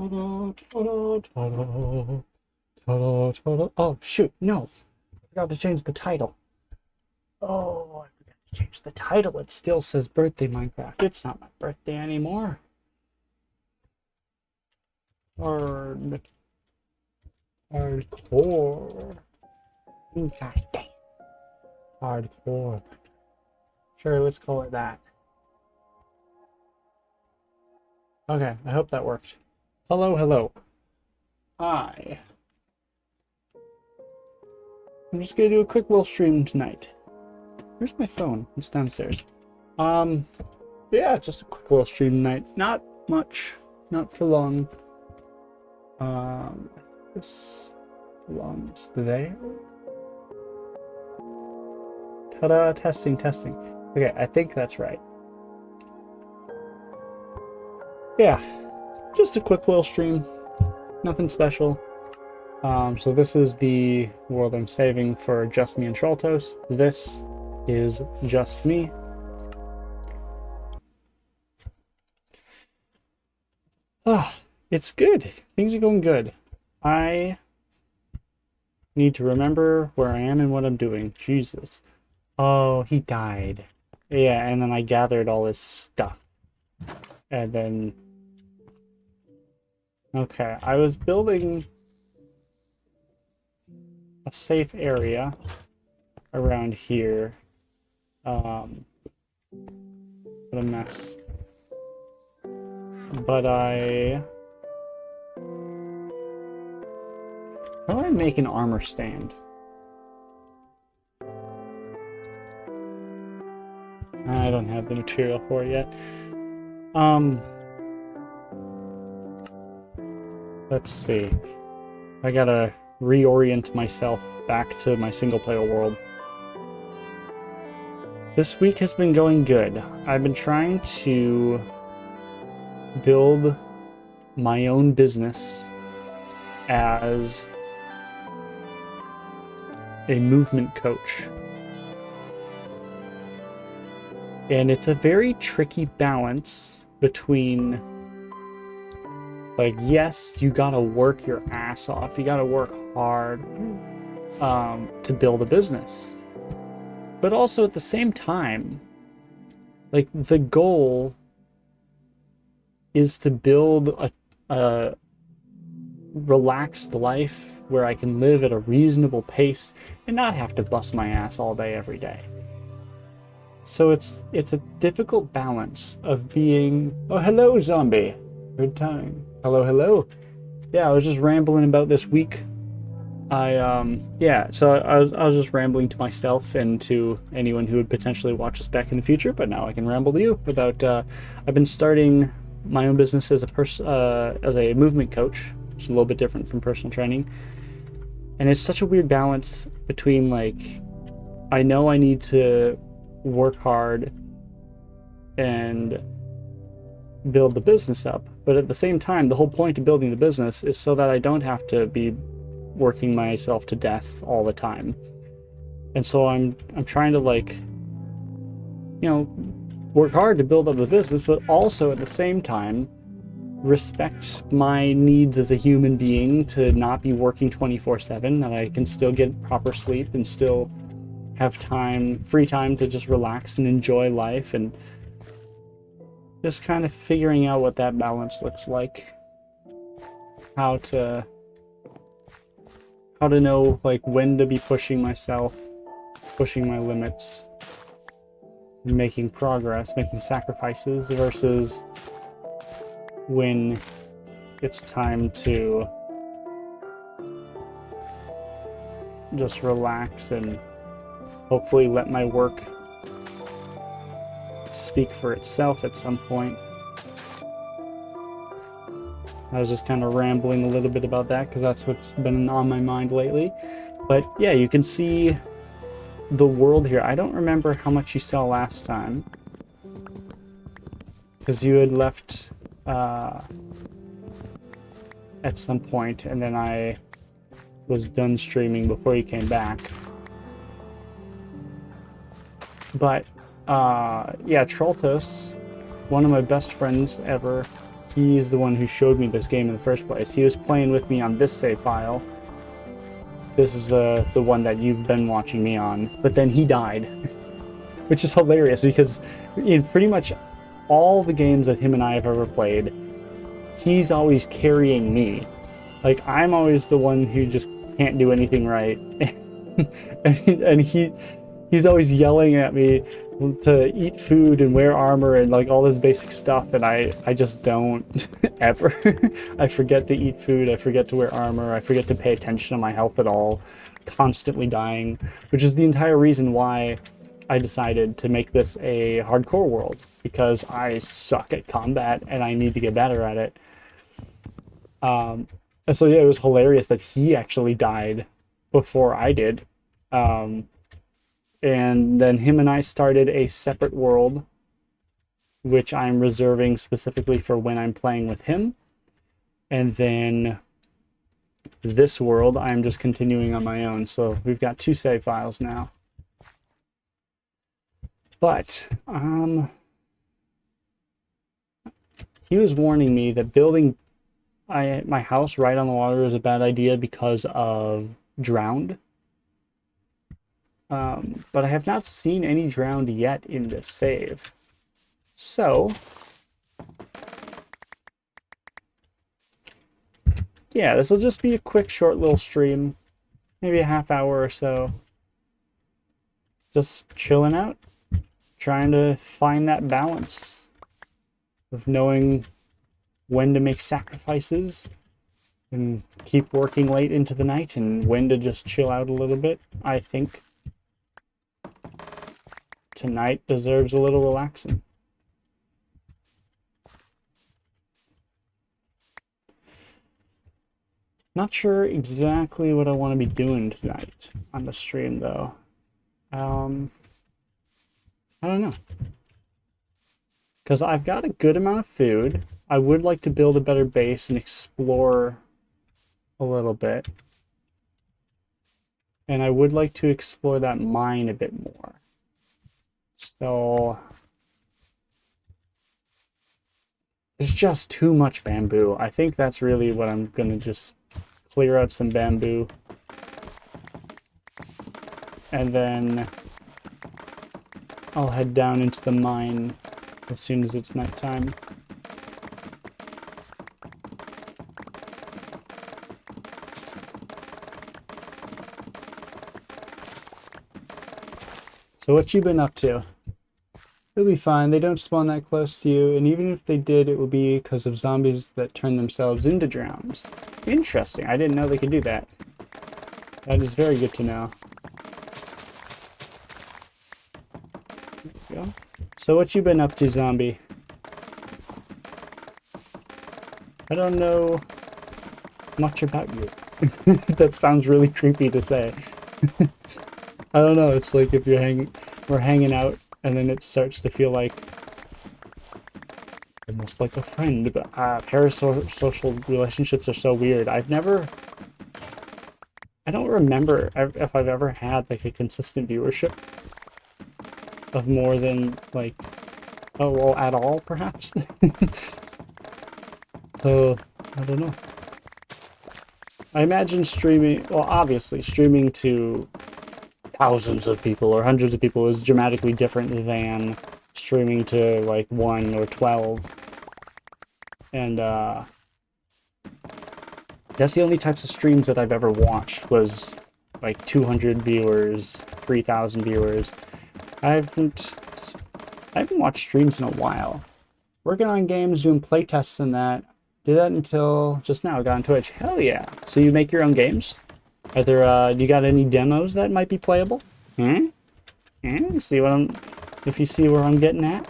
Oh, shoot, no. I forgot to change the title. Oh, I forgot to change the title. It still says birthday Minecraft. It's not my birthday anymore. Hardcore. God damn. Hardcore. Sure, let's call it that. Okay, I hope that worked. Hello, hello. I'm just gonna do a quick little stream tonight. Where's my phone? It's downstairs. Yeah, just a quick little stream tonight. Not much, not for long. This belongs there. Ta-da, testing, testing. Okay, I think that's right. Yeah, just a quick little stream. Nothing special. So this is the world I'm saving for just me and Sholtos. This is just me. It's good. Things are going good. I need to remember where I am and what I'm doing. Jesus. Oh, he died. Yeah, and then I gathered all his stuff. And then... Okay, I was building a safe area around here. What a mess. But how do I make an armor stand? I don't have the material for it yet. Let's see. I gotta reorient myself back to my single-player world. This week has been going good. I've been trying to build my own business as a movement coach. And it's a very tricky balance between, like, yes, you gotta work your ass off, you gotta work hard to build a business. But also at the same time, like, the goal is to build a relaxed life where I can live at a reasonable pace and not have to bust my ass all day every day. So it's a difficult balance of being... Oh, hello, zombie. Good time. Hello, hello. Yeah, I was just rambling about this week. Yeah, so I was just rambling to myself and to anyone who would potentially watch us back in the future, but now I can ramble to you about, I've been starting my own business as a movement coach, which is a little bit different from personal training. And it's such a weird balance between, like, I know I need to work hard and build the business up, but at the same time, the whole point of building the business is so that I don't have to be working myself to death all the time. And so I'm trying to, like, you know, work hard to build up the business, but also at the same time respect my needs as a human being to not be working 24/7, that I can still get proper sleep and still have time, free time to just relax and enjoy life, and just kind of figuring out what that balance looks like. How to know, like, when to be pushing myself, pushing my limits, making progress, making sacrifices, versus when it's time to just relax and hopefully let my work speak for itself at some point. I was just kind of rambling a little bit about that because that's what's been on my mind lately. But yeah, you can see the world here. I don't remember how much you saw last time, because you had left at some point, and then I was done streaming before you came back. But yeah, Troltos, one of my best friends ever He's the one who showed me this game in the first place. He was playing with me on this save file. This is the one that you've been watching me on. But then he died, which is hilarious because in pretty much all the games that him and I have ever played, he's always carrying me. Like, I'm always the one who just can't do anything right. and he's always yelling at me to eat food and wear armor and like all this basic stuff, and I just don't ever. I forget to eat food, I forget to wear armor, I forget to pay attention to my health at all, constantly dying, which is the entire reason why I decided to make this a hardcore world, because I suck at combat and I need to get better at it. And so yeah, it was hilarious that he actually died before I did. And then him and I started a separate world, which I'm reserving specifically for when I'm playing with him. And then this world, I'm just continuing on my own. So we've got 2 save files now. But, he was warning me that building my house right on the water is a bad idea because of drowned. But I have not seen any drowned yet in this save. So, yeah, this will just be a quick, short little stream. Maybe a half hour or so. Just chilling out. Trying to find that balance of knowing when to make sacrifices and keep working late into the night and when to just chill out a little bit. I think tonight deserves a little relaxing. Not sure exactly what I want to be doing tonight on the stream, though. I don't know. Because I've got a good amount of food. I would like to build a better base and explore a little bit. And I would like to explore that mine a bit more. So there's just too much bamboo. I think that's really what I'm gonna just clear out some bamboo. And then I'll head down into the mine as soon as it's nighttime. So what you been up to? It'll be fine. They don't spawn that close to you, and even if they did, it will be because of zombies that turn themselves into drowns. Interesting. I didn't know they could do that. That is very good to know. There we go. So what you been up to, zombie? I don't know much about you. That sounds really creepy to say. I don't know, it's like if we're hanging out and then it starts to feel like almost like a friend, but parasocial relationships are so weird. I don't remember if I've ever had like a consistent viewership of more than like, oh, well, at all perhaps. So, I don't know. I imagine streaming, well, obviously streaming to thousands of people or hundreds of people is dramatically different than streaming to like 1 or 12. And that's the only types of streams that I've ever watched was like 200 viewers, 3,000 viewers. I haven't watched streams in a while. Working on games, doing playtests and that. Did that until just now. Got on Twitch. Hell yeah. So you make your own games? Are there, do you got any demos that might be playable? Hmm? Hmm? See what if you see where I'm getting at?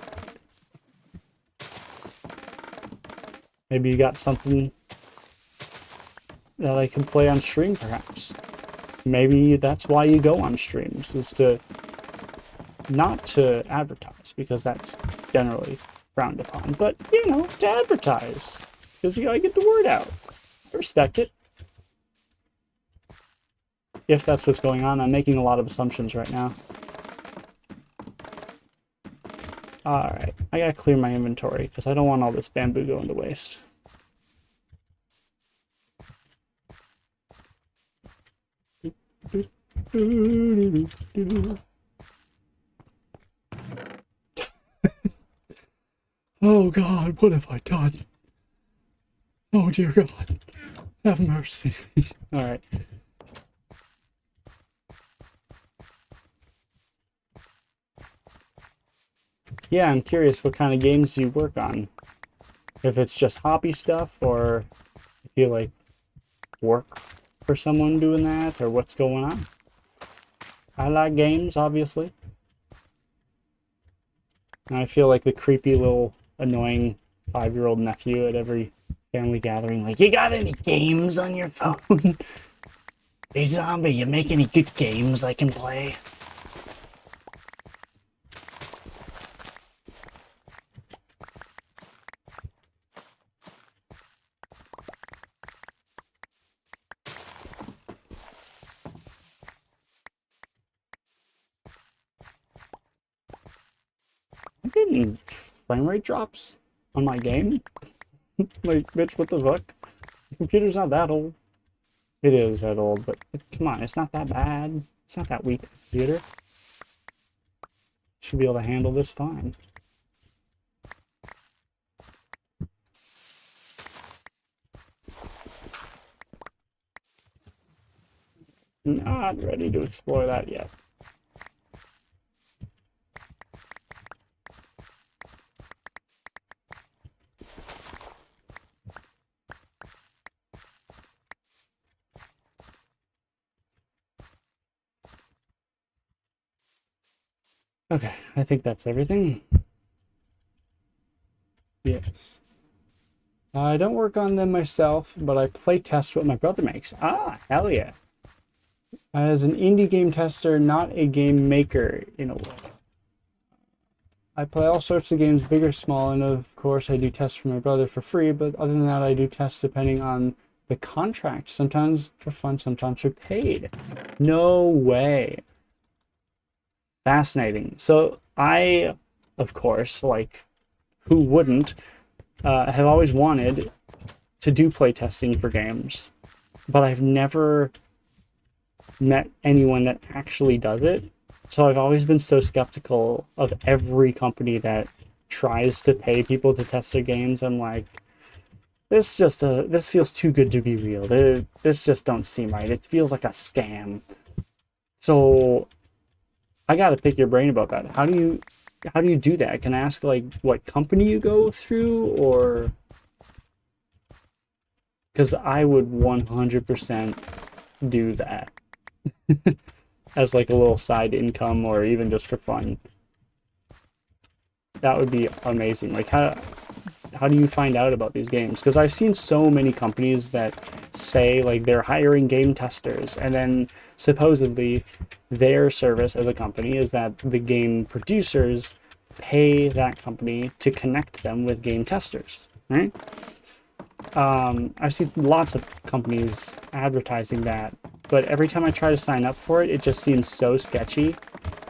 Maybe you got something that I can play on stream, perhaps. Maybe that's why you go on streams, is to not to advertise, because that's generally frowned upon, but, you know, to advertise, because you gotta get the word out. I respect it. If that's what's going on. I'm making a lot of assumptions right now. Alright, I gotta clear my inventory because I don't want all this bamboo going to waste. Oh God, what have I done? Oh dear God, have mercy. Alright. Yeah, I'm curious what kind of games you work on. If it's just hobby stuff, or if you like work for someone doing that, or what's going on. I like games, obviously. And I feel like the creepy little annoying 5-year-old nephew at every family gathering. Like, you got any games on your phone? Hey zombie, you make any good games I can play? I'm getting frame rate drops on my game. Like, bitch, what the fuck? The computer's not that old. It is that old, but come on, it's not that bad. It's not that weak, computer. Should be able to handle this fine. Not ready to explore that yet. Okay, I think that's everything. Yes. I don't work on them myself, but I play test what my brother makes. Ah, hell yeah. As an indie game tester, not a game maker, in a way. I play all sorts of games, big or small, and of course I do tests for my brother for free, but other than that I do tests depending on the contract. Sometimes for fun, sometimes for paid. No way. Fascinating. So I, of course, like, who wouldn't, have always wanted to do playtesting for games, but I've never met anyone that actually does it. So I've always been so skeptical of every company that tries to pay people to test their games. I'm like, this feels too good to be real. This just don't seem right. It feels like a scam. So I gotta pick your brain about that. How do you do that? Can I ask like what company you go through, or because I would 100% do that as like a little side income or even just for fun. That would be amazing. Like how do you find out about these games? Because I've seen so many companies that say like they're hiring game testers, and then supposedly their service as a company is that the game producers pay that company to connect them with game testers, right? I've seen lots of companies advertising that, but every time I try to sign up for it, it just seems so sketchy,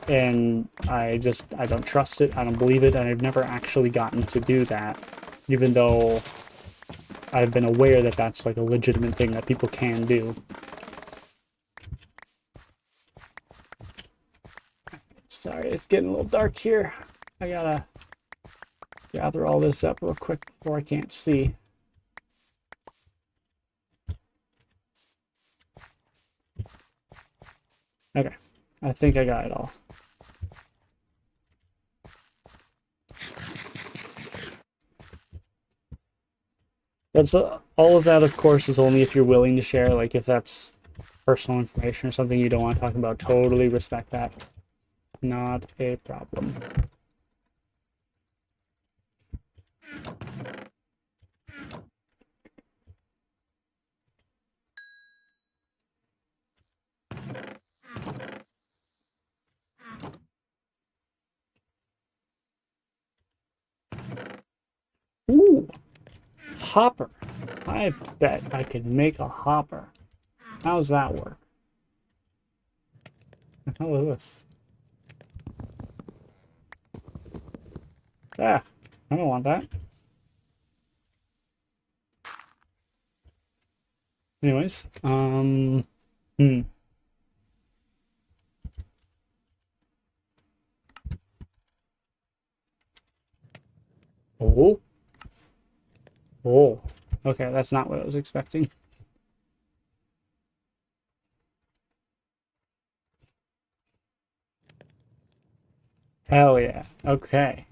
and I don't trust it, I don't believe it, and I've never actually gotten to do that, even though I've been aware that that's like a legitimate thing that people can do. Sorry, it's getting a little dark here. I gotta gather all this up real quick before I can't see. Okay, I think I got it all. That's all of that, of course, is only if you're willing to share. Like, if that's personal information or something you don't want to talk about, totally respect that. Not a problem. Ooh, hopper. I bet I could make a hopper. How's that work? What the hell is this? Ah, I don't want that. Anyways, Oh. Oh. Okay, that's not what I was expecting. Hell yeah. Okay.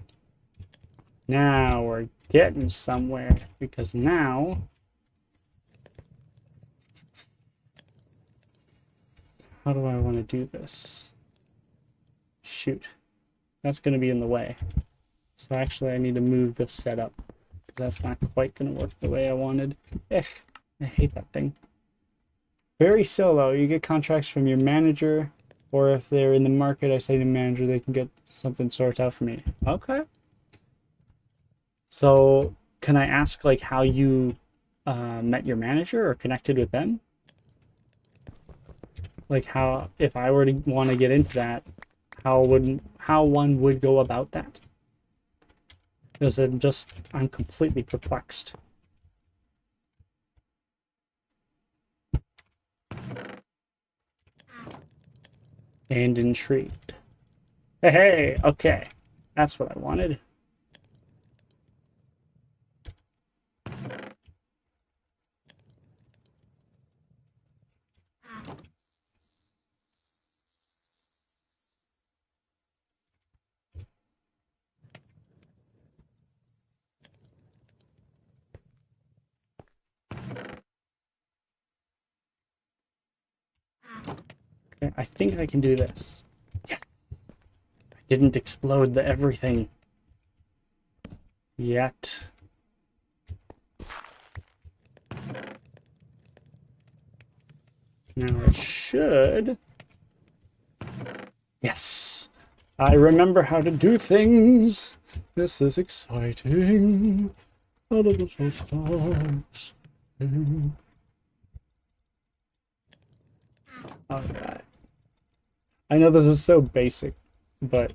Now we're getting somewhere, because now... How do I want to do this? Shoot. That's going to be in the way. So actually I need to move this setup, because that's not quite going to work the way I wanted. I hate that thing. Very solo. You get contracts from your manager, or if they're in the market, I say to the manager they can get something sorted out for me. Okay. So can I ask like how you met your manager or connected with them? Like how, if I were to want to get into that, how one would go about that? Because I'm completely perplexed. And intrigued. Hey, okay. That's what I wanted. Okay, I think I can do this. Yes! I didn't explode the everything yet. Now it should. Yes! I remember how to do things! This is exciting. Alright. I know this is so basic, but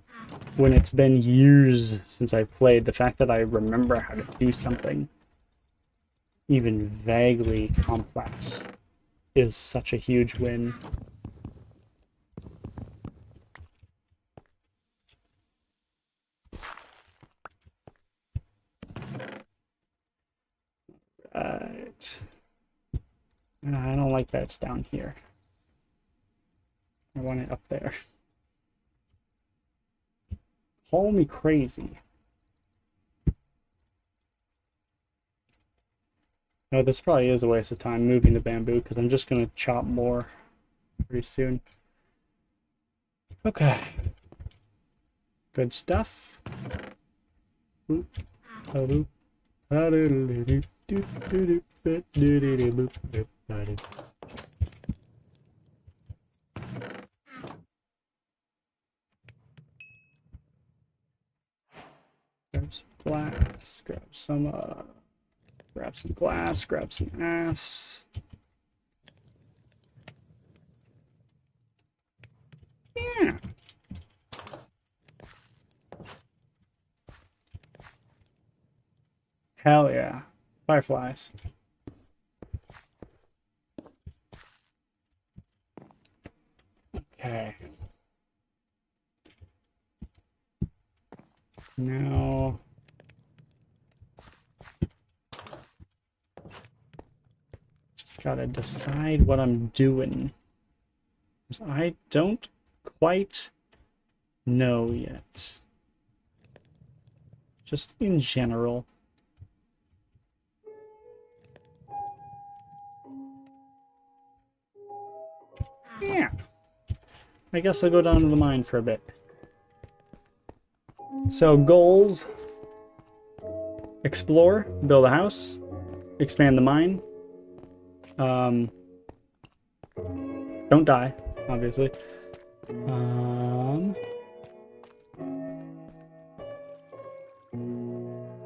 when it's been years since I played, the fact that I remember how to do something even vaguely complex is such a huge win. Right. I don't like that it's down here. I want it up there. Call me crazy. No, this probably is a waste of time moving the bamboo, because I'm just going to chop more pretty soon. Okay. Good stuff. Oop. Oop. Grab some glass, grab some glass, grab some ass. Yeah. Hell yeah. Fireflies. Okay. Now just gotta decide what I'm doing. I don't quite know yet. Just in general. Yeah. I guess I'll go down to the mine for a bit. So goals: explore, build a house, expand the mine. Don't die, obviously.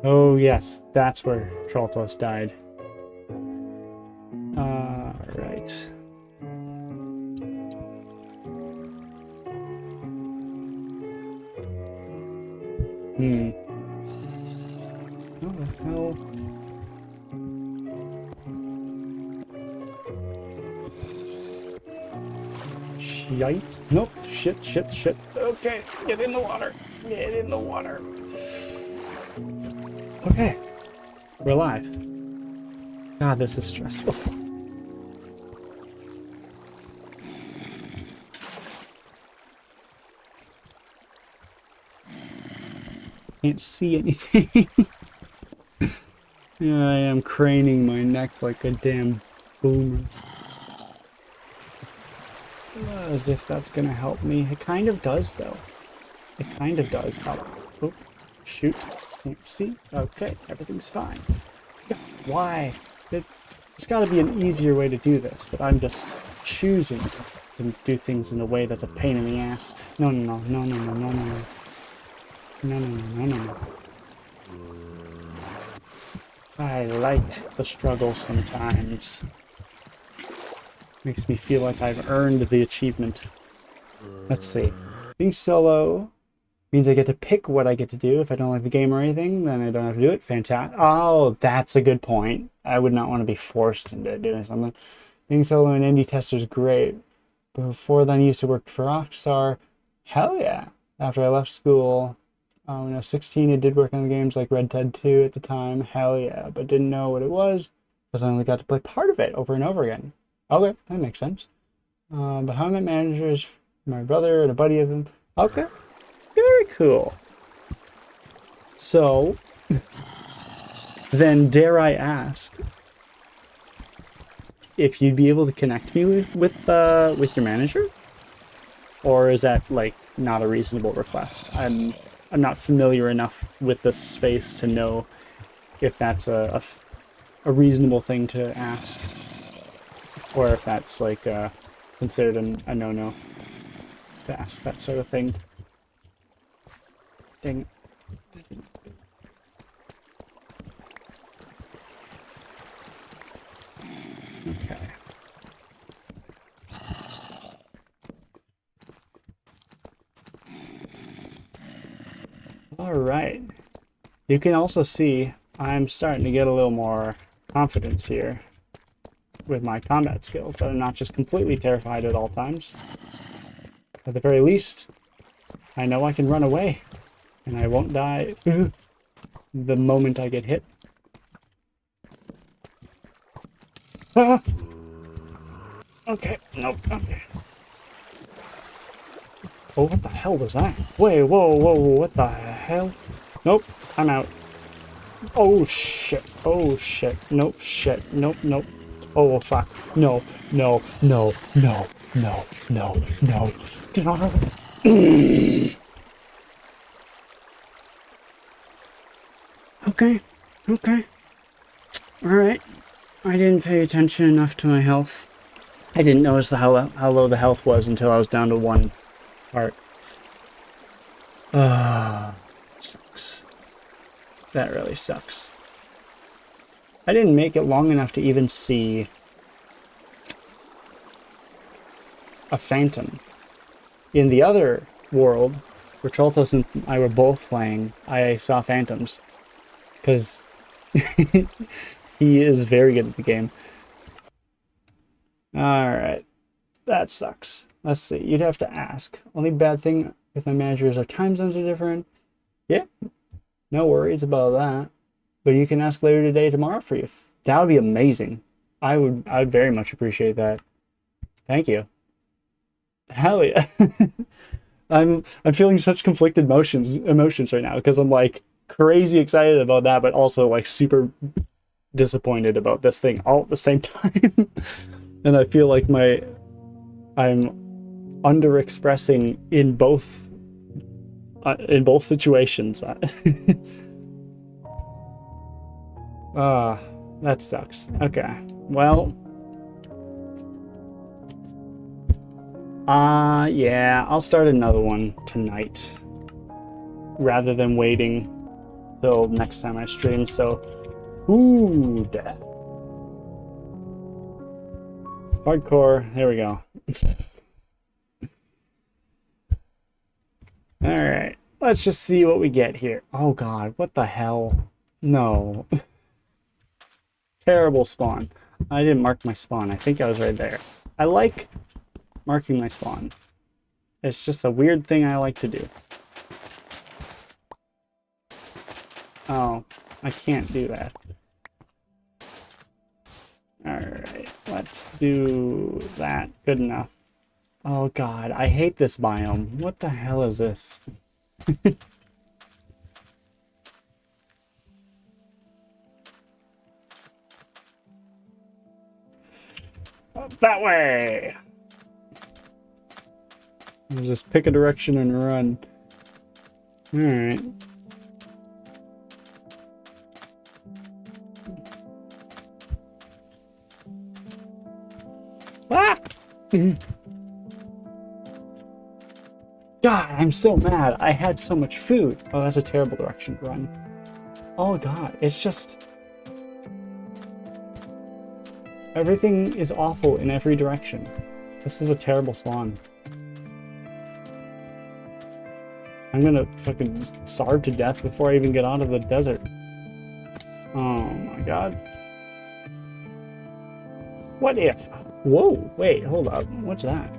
Oh yes, that's where Trolltos died. Right. Shite. Nope. Shit, shit, shit. Okay, get in the water. Get in the water. Okay. We're alive. God, this is stressful. Can't see anything. Yeah, I am craning my neck like a damn boomer. As if that's gonna help me. It kind of does, though. It kind of does help. Oh, shoot. Can't see. Okay, everything's fine. Why? There's gotta be an easier way to do this, but I'm just choosing to do things in a way that's a pain in the ass. No, no, no, no, no, no, no, no. No, no, no, no, no. I like the struggle sometimes. Makes me feel like I've earned the achievement. Let's see. Being solo means I get to pick what I get to do. If I don't like the game or anything, then I don't have to do it. Fantastic. Oh, that's a good point. I would not want to be forced into doing something. Being solo and indie tester is great. Before then, I used to work for Rockstar. Hell yeah. After I left school, when I was 16, I did work on the games like Red Dead 2 at the time. Hell yeah. But didn't know what it was because I only got to play part of it over and over again. Okay, that makes sense. But how I met managers, my brother and a buddy of him. Okay, very cool. So, then dare I ask if you'd be able to connect me with your manager, or is that like not a reasonable request? I'm not familiar enough with this space to know if that's a reasonable thing to ask. Or if that's like considered a no-no to ask that sort of thing. Dang it. Okay. Alright. You can also see I'm starting to get a little more confidence here with my combat skills, that I'm not just completely terrified at all times. At the very least, I know I can run away, and I won't die the moment I get hit. Ah! Okay, nope, okay. Oh, what the hell was that? Wait, whoa, whoa, what the hell? Nope, I'm out. Oh shit, nope, shit, nope, nope. Oh fuck, no, no, no, no, no, no, no. Okay, okay. Alright. I didn't pay attention enough to my health. I didn't notice how low the health was until I was down to 1 heart. Sucks. That really sucks. I didn't make it long enough to even see a phantom. In the other world, where Troltos and I were both playing, I saw phantoms. Because he is very good at the game. Alright. That sucks. Let's see. You'd have to ask. Only bad thing with my manager is our time zones are different. Yeah. No worries about that. But you can ask later today, tomorrow for you. That would be amazing. I would very much appreciate that. Thank you. Hell yeah. I'm feeling such conflicted emotions right now because I'm like crazy excited about that, but also like super disappointed about this thing all at the same time. And I feel like I'm under-expressing in both situations. That sucks. Okay. Well, yeah, I'll start another one tonight rather than waiting till next time I stream. So, ooh, death. Hardcore, there we go. Alright, let's just see what we get here. Oh god, what the hell? No. Terrible spawn. I didn't mark my spawn. I think I was right there. I like marking my spawn. It's just a weird thing I like to do. Oh, I can't do that. Alright, let's do that. Good enough. Oh god, I hate this biome. What the hell is this? That way! I'll just pick a direction and run. Alright. Ah! God, I'm so mad. I had so much food. Oh, that's a terrible direction to run. Oh god, it's just... everything is awful in every direction. This is a terrible spawn. I'm gonna fucking starve to death before I even get out of the desert. Oh my god. What if? Whoa, wait, hold up. What's that?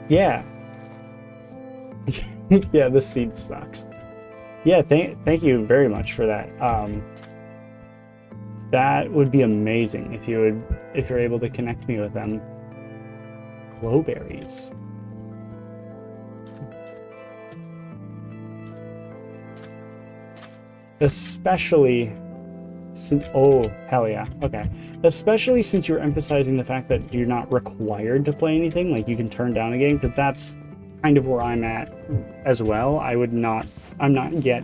Yeah. Yeah, this seed sucks. Yeah, thank you very much for that. That would be amazing if you're able to connect me with them. Glowberries. Especially since, oh, hell yeah. Okay. Especially since you're emphasizing the fact that you're not required to play anything, like you can turn down a game, because that's kind of where I'm at as well. I'm not yet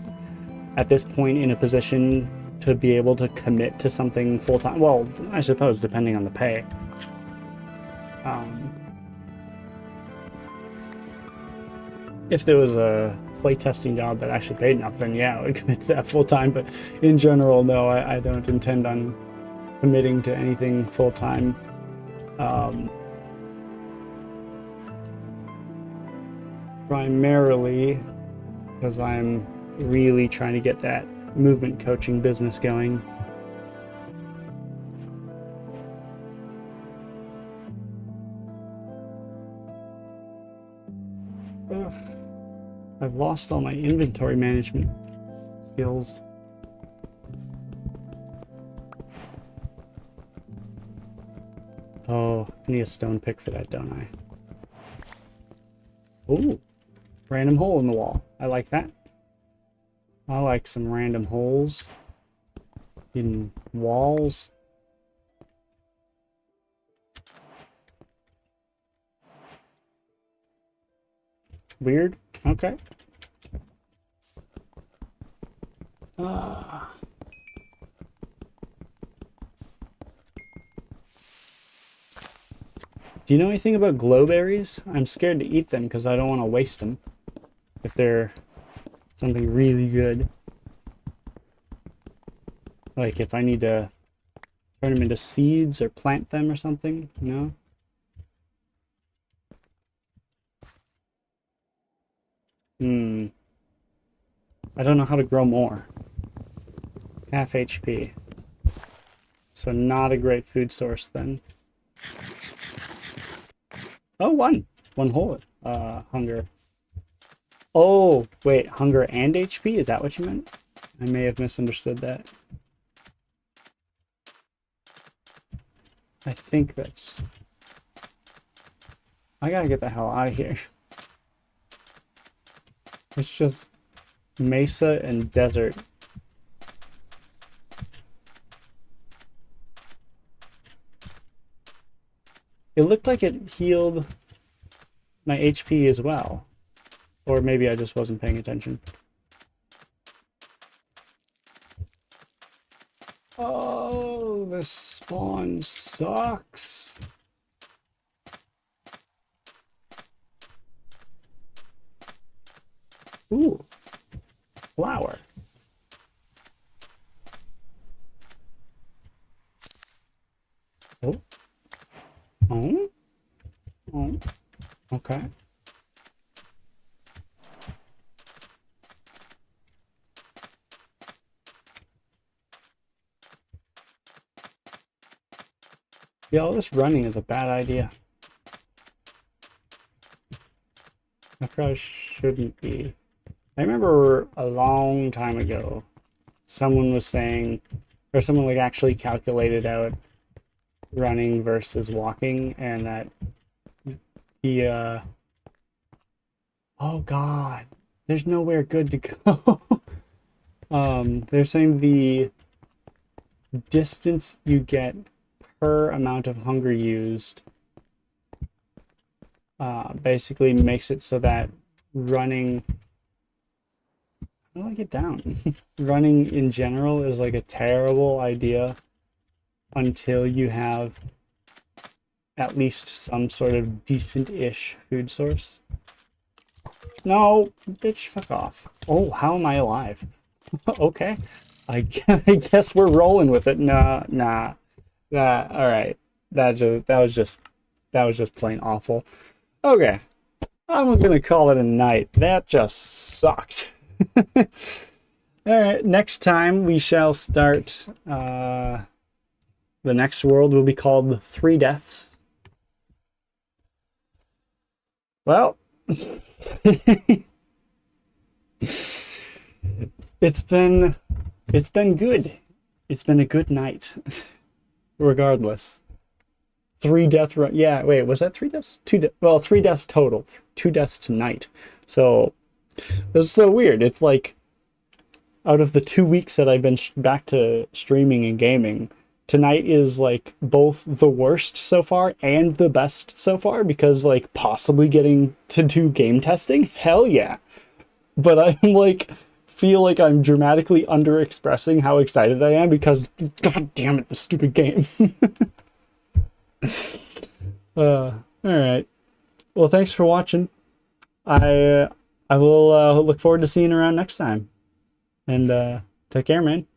at this point in a position to be able to commit to something full-time. Well, I suppose depending on the pay. If there was a playtesting job that actually paid enough, then yeah, I would commit to that full-time. But in general, no, I don't intend on committing to anything full-time. Primarily because I'm really trying to get that movement coaching business going. Ugh. I've lost all my inventory management skills. Oh, I need a stone pick for that, don't I? Ooh, random hole in the wall. I like that. I like some random holes in walls. Weird. Okay. Do you know anything about glowberries? I'm scared to eat them because I don't want to waste them if they're something really good. Like if I need to turn them into seeds or plant them or something, no? I don't know how to grow more. Half HP. So not a great food source then. Oh, one hole. Hunger. Oh, wait, hunger and HP? Is that what you meant? I may have misunderstood that. I think that's... I gotta get the hell out of here. It's just mesa and desert. It looked like it healed my HP as well. Or maybe I just wasn't paying attention. Oh, this spawn sucks. Ooh, flower. Oh. Oh. Oh. Okay. Yeah, all this running is a bad idea. I probably shouldn't be. I remember a long time ago, someone was saying, or someone like actually calculated out running versus walking, and that the oh god, there's nowhere good to go. They're saying the distance you get per amount of hunger used basically makes it so that running, how do I get down? Running in general is like a terrible idea until you have at least some sort of decent-ish food source. No, bitch, fuck off. Oh, how am I alive? Okay, I guess we're rolling with it. Nah. All right. That was just plain awful. Okay, I'm gonna call it a night. That just sucked. All right, next time we shall start. The next world will be called Three Deaths. Well, it's been good. It's been a good night, regardless. Three death run. Yeah, wait, was that three deaths? Well, three deaths total. 2 deaths tonight. So it's so weird. It's like out of the 2 weeks that I've been back to streaming and gaming, tonight is like both the worst so far and the best so far, because like possibly getting to do game testing. Hell yeah. But I'm like feel like I'm dramatically under expressing how excited I am because god damn it, the stupid game. All right. Well, thanks for watching. I will look forward to seeing you around next time. And take care, man.